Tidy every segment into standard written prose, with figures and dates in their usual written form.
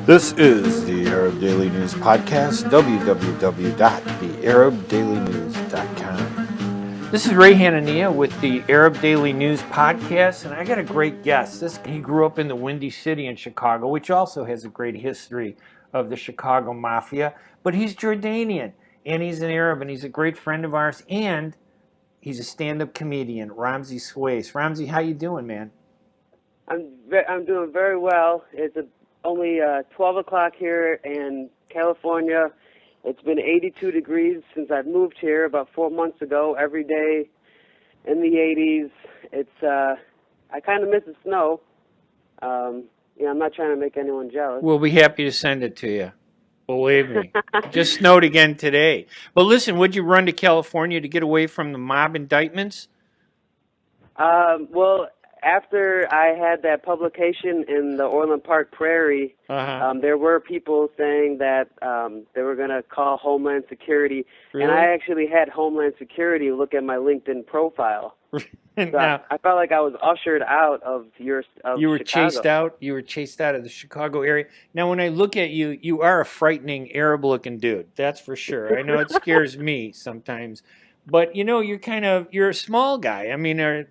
This is the Arab Daily News Podcast, www.thearabdailynews.com. This is Ray Hanania with the Arab Daily News Podcast, and I got a great guest. He grew up in the Windy City in Chicago, which also has a great history of the Chicago Mafia, but he's Jordanian, and he's an Arab, and he's a great friend of ours, and he's a stand-up comedian, Ramzi Swais. Ramzi, how you doing, man? I'm doing very well. It's only 12 o'clock here in California. It's been 82 degrees since I've moved here about 4 months ago. Every day in the 80s. I kind of miss the snow. I'm not trying to make anyone jealous. We'll be happy to send it to you. Believe me. Just snowed again today. But listen, would you run to California to get away from the mob indictments? Well, after I had that publication in the Orland Park Prairie, there were people saying that they were going to call Homeland Security, Really? and I actually had Homeland Security look at my LinkedIn profile. Now, I felt like I was ushered out of you were Chicago. chased out. You were chased out of the Chicago area. Now, when I look at you, you are a frightening Arab-looking dude. That's for sure. I know it scares me sometimes, but you're a small guy. I mean,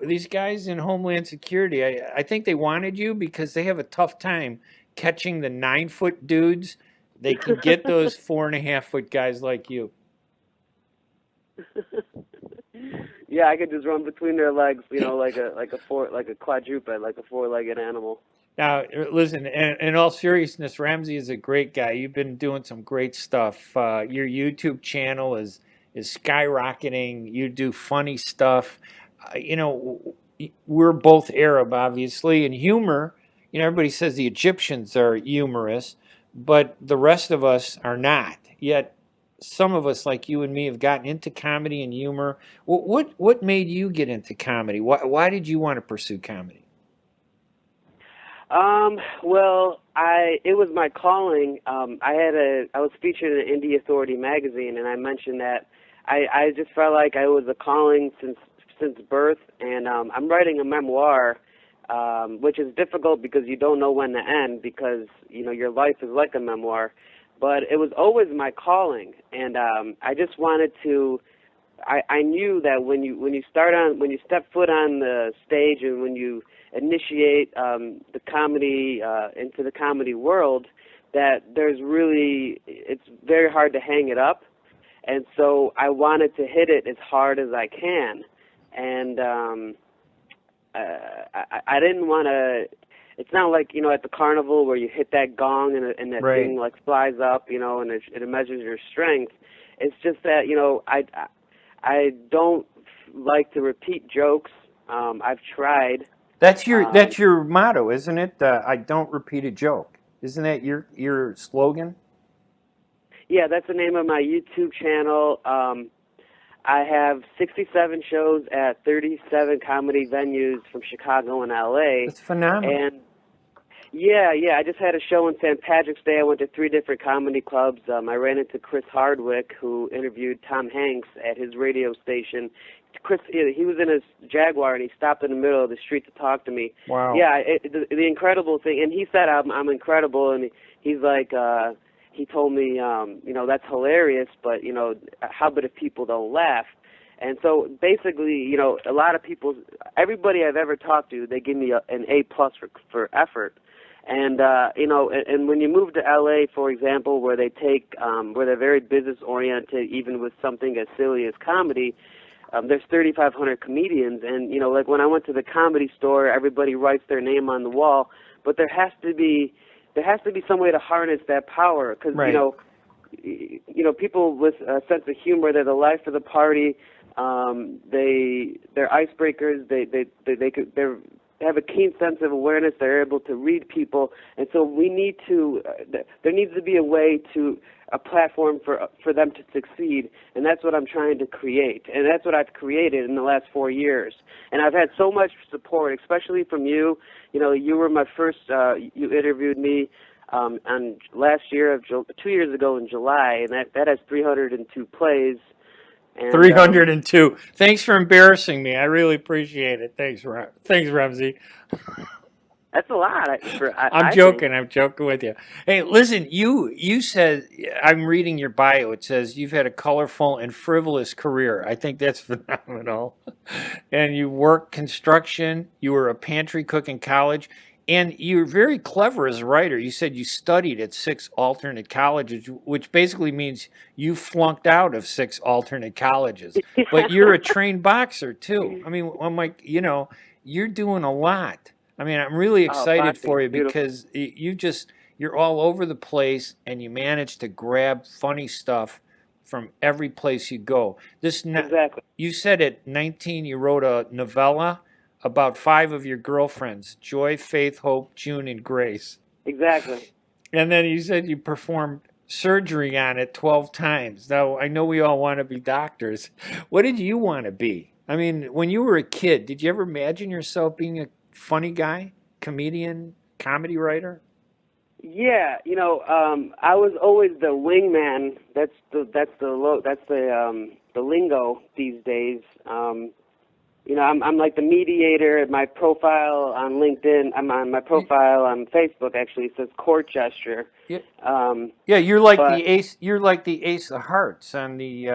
these guys in Homeland Security, I think they wanted you because they have a tough time catching the 9-foot dudes. They can get those 4.5-foot guys like you. Yeah, I could just run between their legs, like a quadruped, like a four-legged animal. Now, listen, in all seriousness, Ramzi is a great guy. You've been doing some great stuff. Your YouTube channel is skyrocketing. You do funny stuff. We're both Arab, obviously, and humor. Everybody says the Egyptians are humorous, but the rest of us are not. Yet, some of us, like you and me, have gotten into comedy and humor. What made you get into comedy? Why did you want to pursue comedy? Well, it was my calling. I was featured in Indie Authority magazine, and I mentioned that I just felt like I was a calling since birth, and I'm writing a memoir, which is difficult because you don't know when to end because your life is like a memoir. But it was always my calling, and I just wanted to. I knew that when you step foot on the stage and when you initiate the comedy into the comedy world, that it's very hard to hang it up, and so I wanted to hit it as hard as I can, and I didn't want to. It's not like at the carnival where you hit that gong and that Right. thing like flies up, and it measures your strength. It's just that I don't like to repeat jokes. I've tried. That's your motto, isn't it? I don't repeat a joke. Isn't that your slogan? Yeah, that's the name of my YouTube channel. I have 67 shows at 37 comedy venues from Chicago and LA. That's phenomenal. And yeah, I just had a show on St. Patrick's Day. I went to 3 different comedy clubs. I ran into Chris Hardwick, who interviewed Tom Hanks at his radio station. Chris, he was in his Jaguar, and he stopped in the middle of the street to talk to me. Wow. Yeah, the incredible thing, and he said I'm incredible, and he's like, he told me, that's hilarious, but how about if people don't laugh? And so basically, a lot of people, everybody I've ever talked to, they give me an A+ for effort. And and when you move to LA, for example, where they where they're very business oriented, even with something as silly as comedy, there's 3,500 comedians, and like when I went to the Comedy Store, everybody writes their name on the wall, but there has to be some way to harness that power, because Right. People with a sense of humor, they're the life of the party. They're icebreakers. They have a keen sense of awareness. They're able to read people, and so there needs to be a platform for them to succeed, and that's what I'm trying to create, and that's what I've created in the last 4 years. And I've had so much support, especially from you. You were my first. You interviewed me on last year 2 years ago in July, and that has 302 plays. And, 302. Thanks for embarrassing me. I really appreciate it. Thanks, Ramzi. That's a lot. I'm I think. joking. I'm joking with you. Hey, listen, you said I'm reading your bio. It says you've had a colorful and frivolous career. I think that's phenomenal. And you worked construction. You were a pantry cook in college, and you're very clever as a writer. You said you studied at 6 alternate colleges, which basically means you flunked out of 6 alternate colleges. But you're a trained boxer too. I mean, I'm like, you're doing a lot. I mean, I'm really Oh, excited boxing, for you beautiful. because you're all over the place and you manage to grab funny stuff from every place you go. Exactly. You said at 19 you wrote a novella about 5 of your girlfriends: Joy, Faith, Hope, June, and Grace. Exactly. And then you said you performed surgery on it 12 times. Now, I know we all want to be doctors. What did you want to be? I mean, when you were a kid, did you ever imagine yourself being a funny guy, comedian, comedy writer? Yeah, I was always the wingman. That's the lingo these days. I'm like the mediator. My profile on LinkedIn, I'm on my Y- profile on Facebook actually it says court gesture. Yeah, Um, yeah, you're like but the ace. You're like the Ace of Hearts on the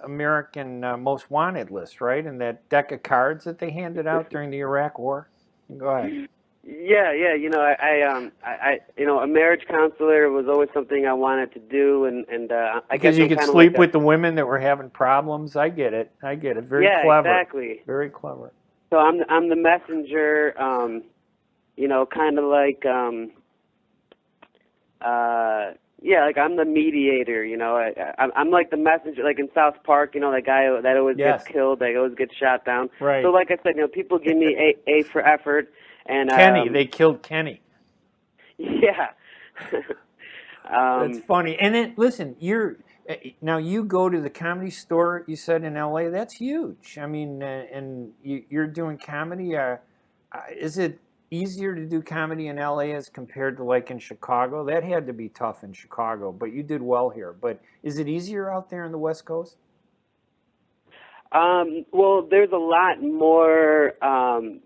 American Most Wanted list, right? And that deck of cards that they handed out during the Iraq War. Go ahead. yeah, a marriage counselor was always something I wanted to do, and I guess Because you I'm could kind of like sleep a with the women that were having problems. I get it. I get it. Very yeah, clever. exactly. Very clever. So I'm the messenger. Kind of like yeah, like I'm the mediator. I'm like the messenger, like in South Park. That guy that always gets Yes. killed, that always gets shot down. So Right. like I said, people give me a for effort, and Kenny. They killed Kenny. yeah. That's um, funny. And then listen, now you go to the Comedy Store. You said in L.A. That's huge. I mean, and you're doing comedy. Is it easier to do comedy in L.A. as compared to like in Chicago? That had to be tough in Chicago, but you did well here. But is it easier out there on the West Coast? well, there's a lot more.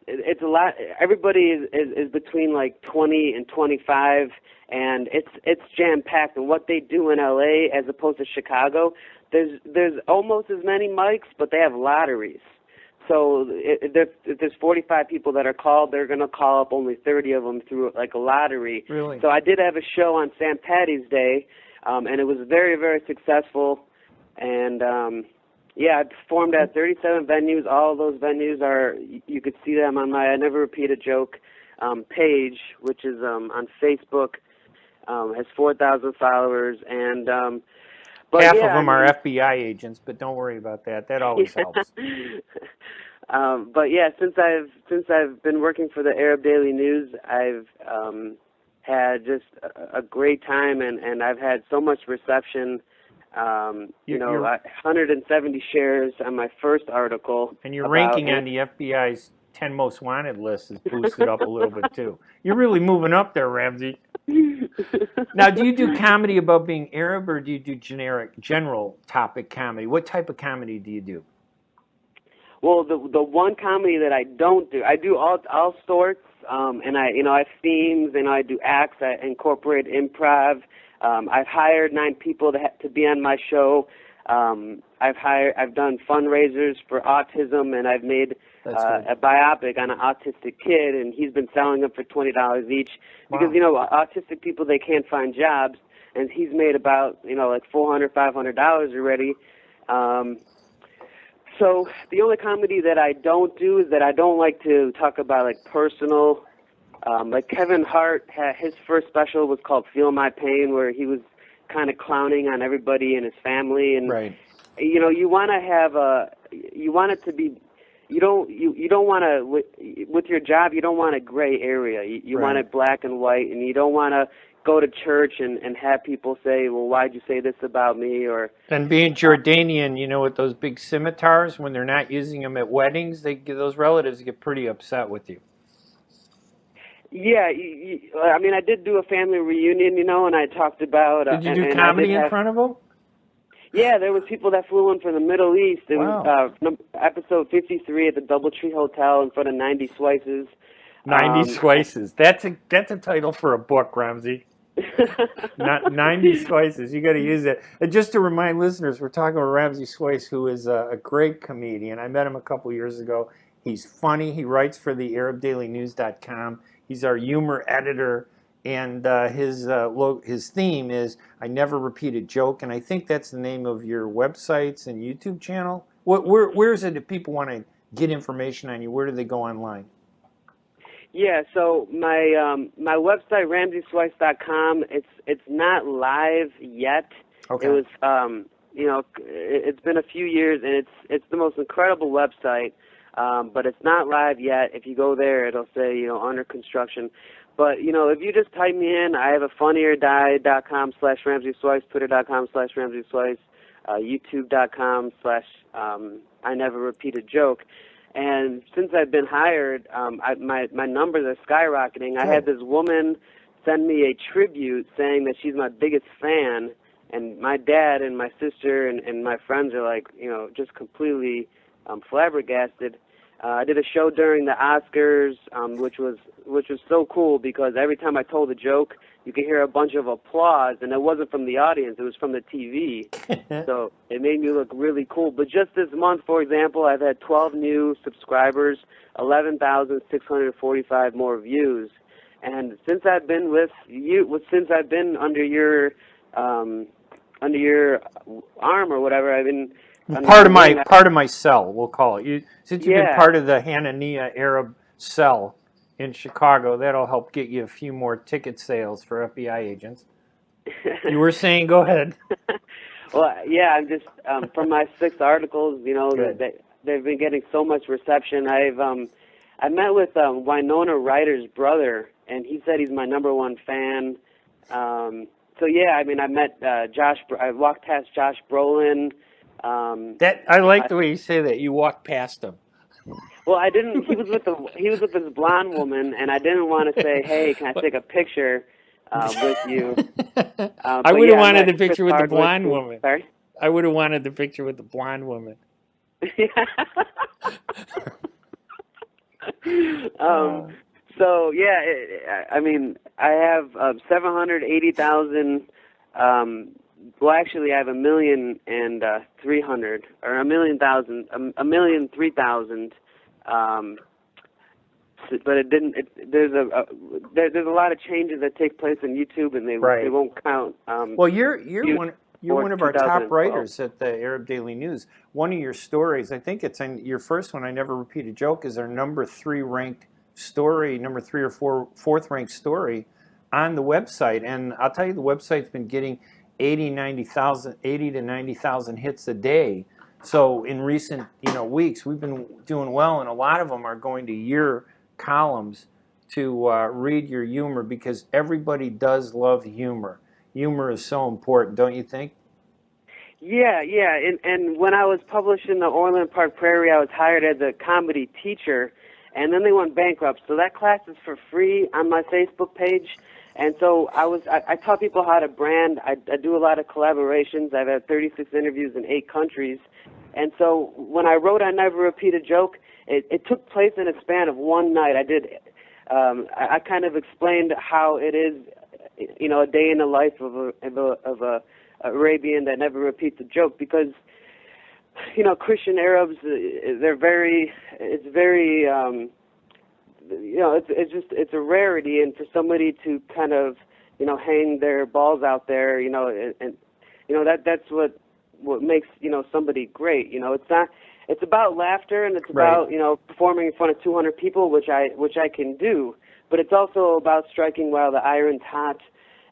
It's a lot. Everybody is between like 20 and 25, and it's jam packed. And what they do in LA as opposed to Chicago, there's almost as many mics, but they have lotteries. So if there's 45 people that are called, they're going to call up only 30 of them through like a lottery. Really? So I did have a show on St. Patty's Day, and it was very, very successful. And yeah, I performed at 37 venues. All of those venues you could see them on my I Never Repeat a Joke page, which is on Facebook. Has 4,000 followers, and but Half yeah, of I them are mean, FBI agents, but don't worry about that. That always helps. yeah. But yeah, since I've been working for the Arab Daily News, I've had just a great time, and I've had so much reception. You're 170 shares on my first article and your about. ranking on the FBI's 10 most wanted list is boosted up a little bit too. You're really moving up there, Ramsey. Now, do you do comedy about being Arab, or do you do general topic comedy? What type of comedy do you do? Well, the one comedy that I don't do, I do all sorts, and I have themes, and I do acts. I incorporate improv. I've hired 9 people to be on my show. I've done fundraisers for autism, and I've made That's good. a biopic on an autistic kid, and he's been selling them for $20 each because Wow. autistic people, they can't find jobs, and he's made about like $400-500 already. Um, so the only comedy that I don't do is that I don't like to talk about like personal. Like Kevin Hart, his first special was called "Feel My Pain," where he was kind of clowning on everybody in his family, and Right. you want to have you want it to be. You don't want to with your job. You don't want a gray area. You want Right. it black and white, and you don't want to go to church and have people say, "Well, why'd you say this about me?" Or And being Jordanian, with those big scimitars, when they're not using them at weddings, those relatives get pretty upset with you. yeah, I mean, I did do a family reunion, and I talked about Did you do and I did comedy in have. front of them? Yeah, there was people that flew in from the Middle East. It was Wow. episode 53 at the DoubleTree Hotel in front of 90 Slices. 90 slices. That's a title for a book, Ramsey. Not 90 slices. You got to use it. And just to remind listeners, we're talking about Ramsey Swice, who is a great comedian. I met him a couple years ago. He's funny. He writes for the ArabDailyNews.com. He's our humor editor, and his theme is "I never repeat a joke," and I think that's the name of your websites and YouTube channel. Where is it if people want to get information on you? Where do they go online? Yeah, so my website RamseySwice.com. It's not live yet. Okay. It was it's been a few years, and it's the most incredible website. But it's not live yet. If you go there, it'll say under construction. But if you just type me in, I have a funnyordie.com/RamseySwice, Twitter.com/RamseySwice, YouTube.com/I never repeat a joke. And since I've been hired, my numbers are skyrocketing. Good. I had this woman send me a tribute saying that she's my biggest fan, and my dad and my sister and my friends are like, just completely flabbergasted. I did a show during the Oscars, which was so cool because every time I told a joke, you could hear a bunch of applause, and it wasn't from the audience; it was from the TV. So it made me look really cool. But just this month, for example, I've had 12 new subscribers, 11,645 more views, and since I've been with you, since I've been under your arm or whatever, I've been part of my cell, we'll call it. Since you've been part of the Hanania Arab cell in Chicago, that'll help get you a few more ticket sales for FBI agents. You were saying, go ahead. Well, yeah, I'm just from my 6 articles, they've been getting so much reception. I met with Winona Ryder's brother, and he said he's my #1 fan. So yeah, I mean, I met Josh. I walked past Josh Brolin. I like the way you say that. You walked past him. Well, I didn't. He was with this blonde woman, and I didn't want to say, "Hey, can I take a picture with you?" I would have wanted the picture with the blonde woman. Sorry? I would have wanted the picture with the blonde woman. So yeah, I mean, I have 780,000. Well, actually, I have 1,300,000 or 1,003,000. But it didn't. There's a lot of changes that take place on YouTube, and they won't count. Well, you're one of our top writers at the Arab Daily News. One of your stories, I think it's in your first one, "I Never Repeat a Joke," is our #3 ranked story, #3 or 4th ranked story on the website. And I'll tell you, the website's been getting 80 to 90,000 hits a day. So in recent weeks, we've been doing well, and a lot of them are going to your columns to read your humor, because everybody does love humor. Humor is so important, don't you think? Yeah. And when I was published in the Orland Park Prairie, I was hired as a comedy teacher, and then they went bankrupt. So that class is for free on my Facebook page. And so I taught people how to brand. I do a lot of collaborations. I've had 36 interviews in 8 countries. And so when I wrote "I Never Repeat a Joke," it took place in a span of one night. I kind of explained how it is, a day in the life of a Arabian that never repeats a joke, because Christian Arabs, it's a rarity, and for somebody to kind of hang their balls out there, that's what makes somebody great. It's about laughter, and it's about performing in front of 200 people, which I can do, but it's also about striking while the iron's hot.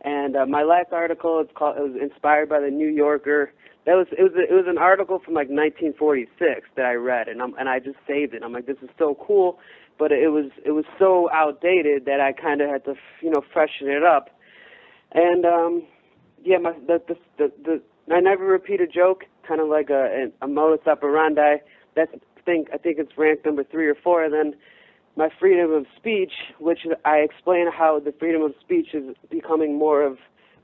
And my last article, it was inspired by the New Yorker. It was an article from like 1946 that I read, and I just saved it. I'm like, this is so cool, but it was so outdated that I kind of had to freshen it up. And I never repeat a joke, kind of like a modus operandi. I think it's ranked #3 or 4. And then my freedom of speech, which I explain how the freedom of speech is becoming more of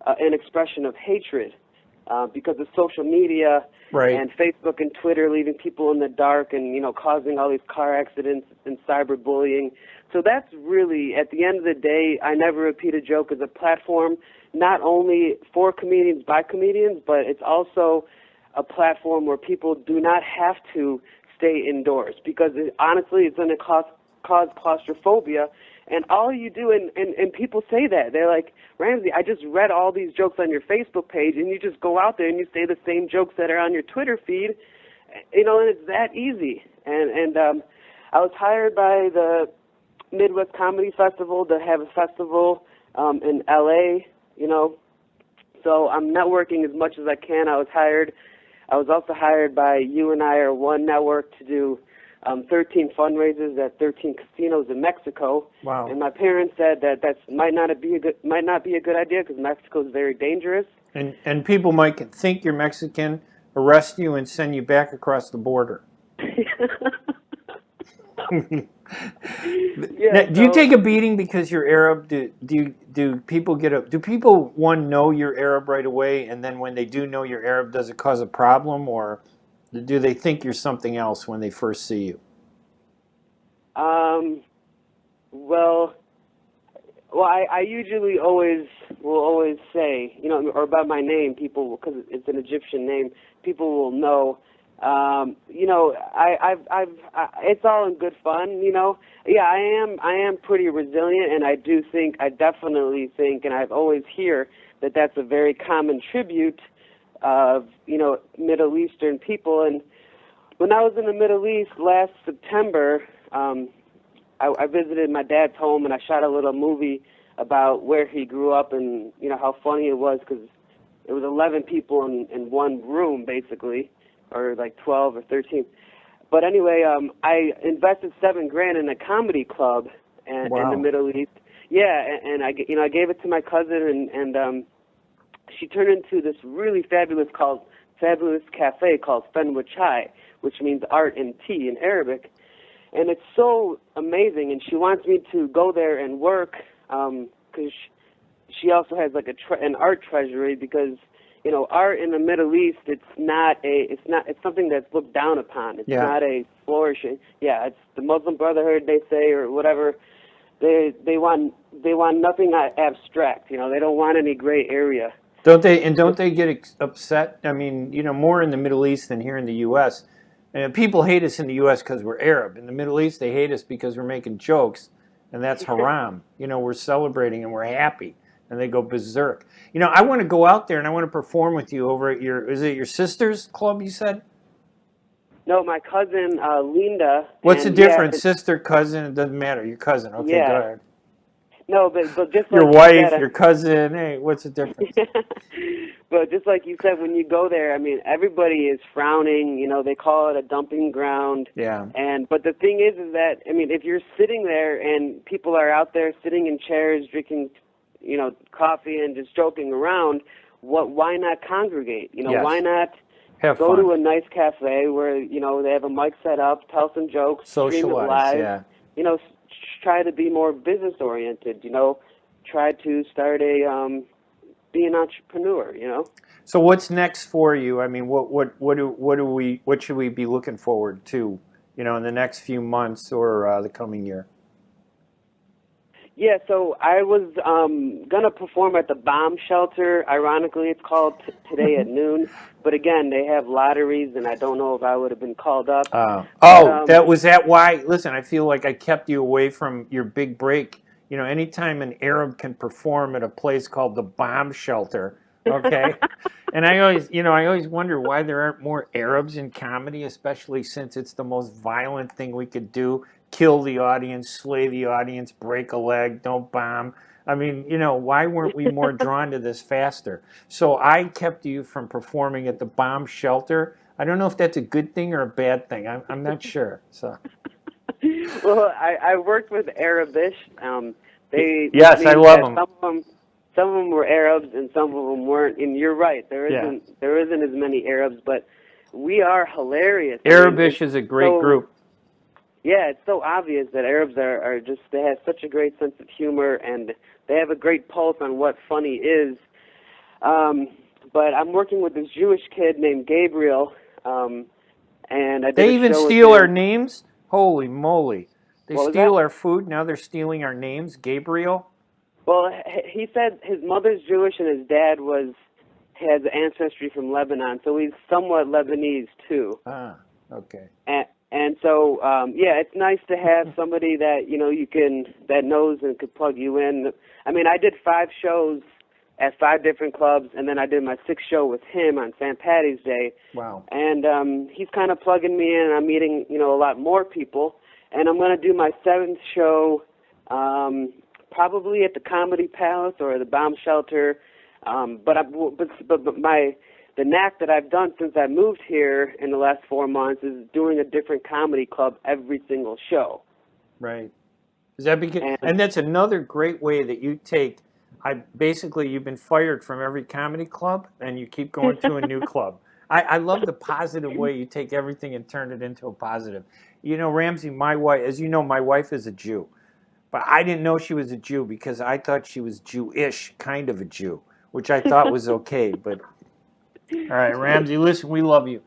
an expression of hatred. because of social media Right. and Facebook and Twitter leaving people in the dark and, causing all these car accidents and cyberbullying. So that's really, at the end of the day, I Never Repeat a Joke is a platform not only for comedians by comedians, but it's also a platform where people do not have to stay indoors because honestly it's going to cause claustrophobia. And all you do, and people say that, they're like, Ramsey, I just read all these jokes on your Facebook page, and you just go out there and you say the same jokes that are on your Twitter feed, and it's that easy. And I was hired by the Midwest Comedy Festival to have a festival in L.A., so I'm networking as much as I can. I was also hired by You and I Are One Network to do 13 fundraisers at 13 casinos in Mexico. Wow. And my parents said that might not be a good idea because Mexico is very dangerous. And people might think you're Mexican, arrest you, and send you back across the border. Yeah, now, do you take a beating because you're Arab? Do people do people one know you're Arab right away, and then when they do know you're Arab, does it cause a problem, or do they think you're something else when they first see you? Well, I usually will always say, or by my name, people, because it's an Egyptian name, people will know. It's all in good fun, Yeah, I am pretty resilient, and I definitely think, and I've always hear that that's a very common tribute of, Middle Eastern people. And when I was in the Middle East last September, I visited my dad's home, and I shot a little movie about where he grew up and, how funny it was because it was 11 people in one room, basically, or like 12 or 13. But anyway, I invested $7,000 in a comedy club in the Middle East. Yeah, and I gave it to my cousin, and she turned into this really fabulous cafe called Fenwa Chai, which means art and tea in Arabic. And it's so amazing, and she wants me to go there and work because she also has like an art treasury because art in the Middle East it's something that's looked down upon. It's not a flourishing. Yeah, it's the Muslim Brotherhood, they say, or whatever. They want nothing abstract. They don't want any gray area. Don't they? And don't they get upset? I mean, more in the Middle East than here in the U.S. And people hate us in the U.S. because we're Arab. In the Middle East, they hate us because we're making jokes, and that's haram. We're celebrating and we're happy, and they go berserk. I want to go out there and I want to perform with you over at is it your sister's club? You said. No, my cousin Linda. What's the difference? Sister, cousin? It doesn't matter. Your cousin. Okay, yeah. Go ahead. No, but just your like wife, your cousin. Hey, what's the difference? But just like you said, when you go there, I mean, everybody is frowning. They call it a dumping ground. Yeah. But the thing is that I mean, if you're sitting there and people are out there sitting in chairs drinking, coffee and just joking around, why not congregate? Yes. Why not go to a nice cafe where they have a mic set up, tell some jokes, stream it live. Yeah. Try to be more business oriented. Try to start be an entrepreneur. So what's next for you? I mean, what should we be looking forward to? In the next few months or the coming year. Yeah, so I was going to perform at the bomb shelter. Ironically, it's called today at noon. But again, they have lotteries, and I don't know if I would have been called up. Was that why? Listen, I feel like I kept you away from your big break. Anytime an Arab can perform at a place called the bomb shelter, okay? And I always wonder why there aren't more Arabs in comedy, especially since it's the most violent thing we could do. Kill the audience, slay the audience, break a leg, don't bomb. I mean, why weren't we more drawn to this faster? So I kept you from performing at the bomb shelter. I don't know if that's a good thing or a bad thing. I'm not sure. So. Well, I worked with Arabish. Yes, I love them. Some of them were Arabs and some of them weren't. And you're right, there isn't as many Arabs, but we are hilarious. Arabish is a great group. Yeah, it's so obvious that Arabs are just, they have such a great sense of humor and they have a great pulse on what funny is. but I'm working with this Jewish kid named Gabriel, and I did They a even show with steal our him. names? Holy moly. They What was steal that? our food, now they're stealing our names? Gabriel? Well, he said his mother's Jewish and his dad has ancestry from Lebanon, so he's somewhat Lebanese too. Ah, okay. And so yeah, it's nice to have somebody that that knows and could plug you in. I mean, I did 5 shows at 5 different clubs, and then I did my 6th show with him on St. Patty's Day. Wow. And he's kind of plugging me in, and I'm meeting a lot more people. And I'm going to do my 7th show probably at the Comedy Palace or the Bomb Shelter. But the knack that I've done since I moved here in the last 4 months is doing a different comedy club every single show. Right. Is that because, And and that's another great way that you take, you've been fired from every comedy club and you keep going to a new club. I love the positive way you take everything and turn it into a positive. You know, Ramsey, my wife, as you know, my wife is a Jew. But I didn't know she was a Jew because I thought she was Jewish, kind of a Jew, which I thought was okay. But all right, Ramsey, listen, we love you.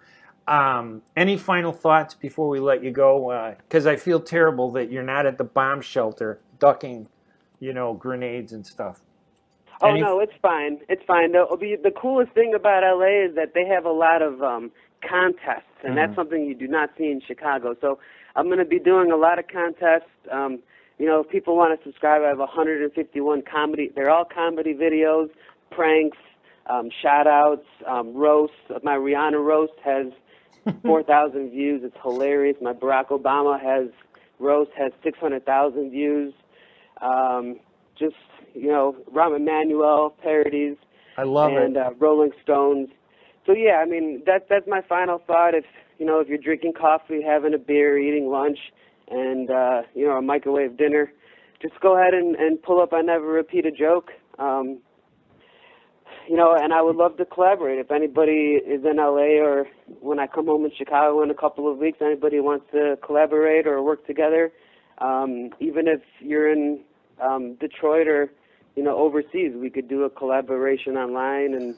Any final thoughts before we let you go? Because I feel terrible that you're not at the bomb shelter ducking, grenades and stuff. oh no, it's fine. It's fine. The coolest thing about LA is that they have a lot of contests, and that's something you do not see in Chicago. So I'm going to be doing a lot of contests. If people want to subscribe, I have 151 comedy. They're all comedy videos, pranks, shout-outs, roasts. My Rihanna roast has 4,000 views. It's hilarious. My Barack Obama roast has 600,000 views. Rahm Emanuel parodies. I love and, it. Rolling Stones. So yeah, I mean that's my final thought. If you're drinking coffee, having a beer, eating lunch, and a microwave dinner, just go ahead and pull up I Never Repeat a Joke. And I would love to collaborate. If anybody is in LA or when I come home in Chicago in a couple of weeks, anybody wants to collaborate or work together, even if you're in Detroit or overseas, we could do a collaboration online. And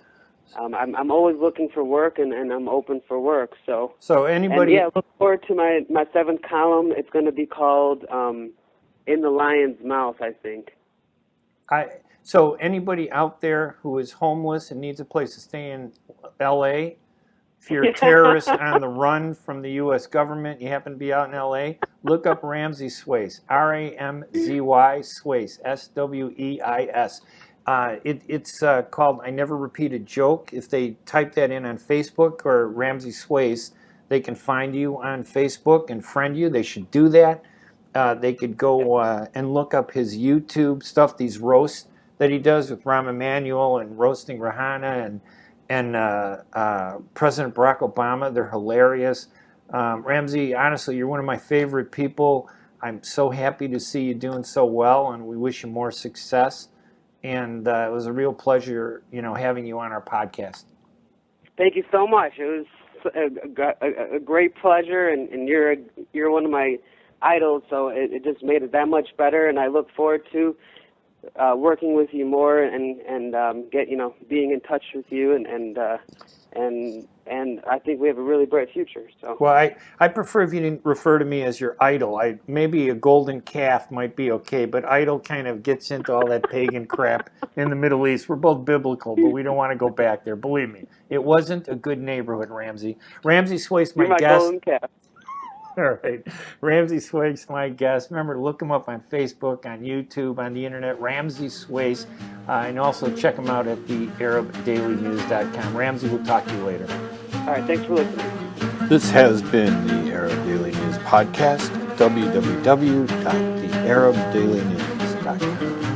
I'm always looking for work, and I'm open for work. So anybody, and look forward to my 7th column. It's going to be called In the Lion's Mouth, I think. So anybody out there who is homeless and needs a place to stay in L.A., if you're a terrorist on the run from the U.S. government, you happen to be out in L.A., look up Ramsey Swace, R-A-M-Z-Y Swace, S-W-E-I-S. It's called I Never Repeat a Joke. If they type that in on Facebook or Ramsey Swace, they can find you on Facebook and friend you. They should do that. They could go and look up his YouTube stuff, these roasts that he does with Rahm Emanuel and roasting Rihanna and President Barack Obama. They're hilarious. Ramsey, honestly, you're one of my favorite people. I'm so happy to see you doing so well, and we wish you more success. And it was a real pleasure, having you on our podcast. Thank you so much. It was a great pleasure, and you're one of my idols, so it just made it that much better. And I look forward to working with you more and being in touch with you and I think we have a really bright future. So well, I prefer if you didn't refer to me as your idol. Maybe a golden calf might be okay, but idol kind of gets into all that pagan crap in the Middle East. We're both biblical, but we don't want to go back there. Believe me, it wasn't a good neighborhood. Ramsey Swace, my guest. Golden calf. All right. Ramsey Swace, my guest. Remember, look him up on Facebook, on YouTube, on the internet, Ramsey Swace. And also check him out at the ArabDailyNews.com. Ramsey, we'll talk to you later. All right. Thanks for listening. This has been the Arab Daily News Podcast, www.thearabdailynews.com.